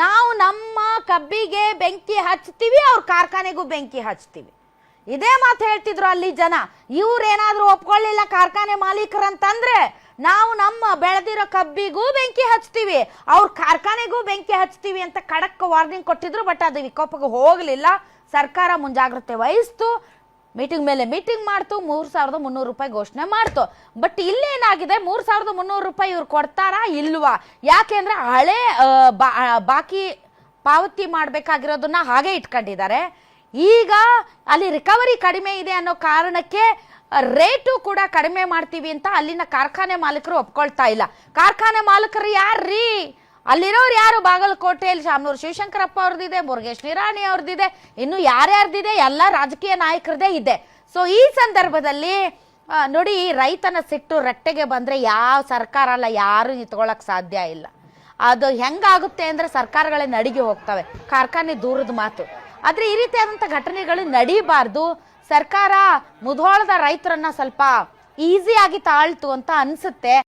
ನಾವು ನಮ್ಮ ಕಬ್ಬಿಗೆ ಬೆಂಕಿ ಹಚ್ತೀವಿ, ಅವ್ರ ಕಾರ್ಖಾನೆಗೂ ಬೆಂಕಿ ಹಚ್ತೀವಿ. ಇದೇ ಮಾತು ಹೇಳ್ತಿದ್ರು ಅಲ್ಲಿ ಜನ. ಇವ್ರೇನಾದ್ರೂ ಒಪ್ಕೊಳ್ಳಿಲ್ಲ ಕಾರ್ಖಾನೆ ಮಾಲೀಕರಂತಂದ್ರೆ ನಾವು ನಮ್ಮ ಬೆಳೆದಿರೋ ಕಬ್ಬಿಗೂ ಬೆಂಕಿ ಹಚ್ತೀವಿ, ಅವ್ರ ಕಾರ್ಖಾನೆಗೂ ಬೆಂಕಿ ಹಚ್ತೀವಿ ಅಂತ ಖಡಕ್ ವಾರ್ನಿಂಗ್ ಕೊಟ್ಟಿದ್ರು. ಬಟ್ ಅದು ವಿಕೋಪಕ್ಕೆ ಹೋಗ್ಲಿಲ್ಲ. ಸರ್ಕಾರ ಮುಂಜಾಗ್ರತೆ ವಹಿಸ್ತು, ಮೀಟಿಂಗ್ ಮೇಲೆ ಮೀಟಿಂಗ್ ಮಾಡ್ತು, 3,300 ರೂಪಾಯಿ ಘೋಷಣೆ ಮಾಡ್ತು. ಬಟ್ ಇಲ್ಲೇನಾಗಿದೆ, 3,300 ರೂಪಾಯಿ ಇವ್ರು ಕೊಡ್ತಾರಾ ಇಲ್ವಾ? ಯಾಕೆಂದ್ರೆ ಹಳೆ ಬಾಕಿ ಪಾವತಿ ಮಾಡ್ಬೇಕಾಗಿರೋದನ್ನ ಹಾಗೆ ಇಟ್ಕೊಂಡಿದ್ದಾರೆ. ಈಗ ಅಲ್ಲಿ ರಿಕವರಿ ಕಡಿಮೆ ಇದೆ ಅನ್ನೋ ಕಾರಣಕ್ಕೆ ರೇಟು ಕೂಡ ಕಡಿಮೆ ಮಾಡ್ತೀವಿ ಅಂತ ಅಲ್ಲಿನ ಕಾರ್ಖಾನೆ ಮಾಲೀಕರು ಒಪ್ಕೊಳ್ತಾ ಇಲ್ಲ. ಕಾರ್ಖಾನೆ ಮಾಲೀಕರು ಯಾರ್ರೀ? ಅಲ್ಲಿರೋರು ಯಾರು? ಬಾಗಲಕೋಟೆಯಲ್ಲಿ ಶಾಮನೂರು ಶಿವಶಂಕರಪ್ಪ ಅವ್ರದ್ದಿದೆ, ಮುರುಗೇಶ್ ನಿರಾಣಿ ಅವ್ರದ್ದಿದೆ, ಇನ್ನು ಯಾರ್ಯಾರ್ದಿದೆ ಎಲ್ಲ ರಾಜಕೀಯ ನಾಯಕರದೇ ಇದೆ. ಸೊ ಈ ಸಂದರ್ಭದಲ್ಲಿ ನೋಡಿ, ರೈತನ ಸಿಟ್ಟು ರಟ್ಟೆಗೆ ಬಂದ್ರೆ ಯಾವ ಸರ್ಕಾರ ಅಲ್ಲ ಯಾರು ನಿಂತ್ಕೊಳ್ಳಕ್ ಸಾಧ್ಯ ಇಲ್ಲ. ಅದು ಹೆಂಗಾಗುತ್ತೆ ಅಂದ್ರೆ ಸರ್ಕಾರಗಳೇ ನಡಿಗೆ ಹೋಗ್ತವೆ, ಕಾರ್ಖಾನೆ ದೂರದ ಮಾತು. ಆದ್ರೆ ಈ ರೀತಿಯಾದಂಥ ಘಟನೆಗಳು ನಡೀಬಾರ್ದು. ಸರ್ಕಾರ ಮುಧೋಳದ ರೈತರನ್ನ ಸ್ವಲ್ಪ ಈಸಿಯಾಗಿ ತಾಳ್ತು ಅಂತ ಅನ್ಸುತ್ತೆ.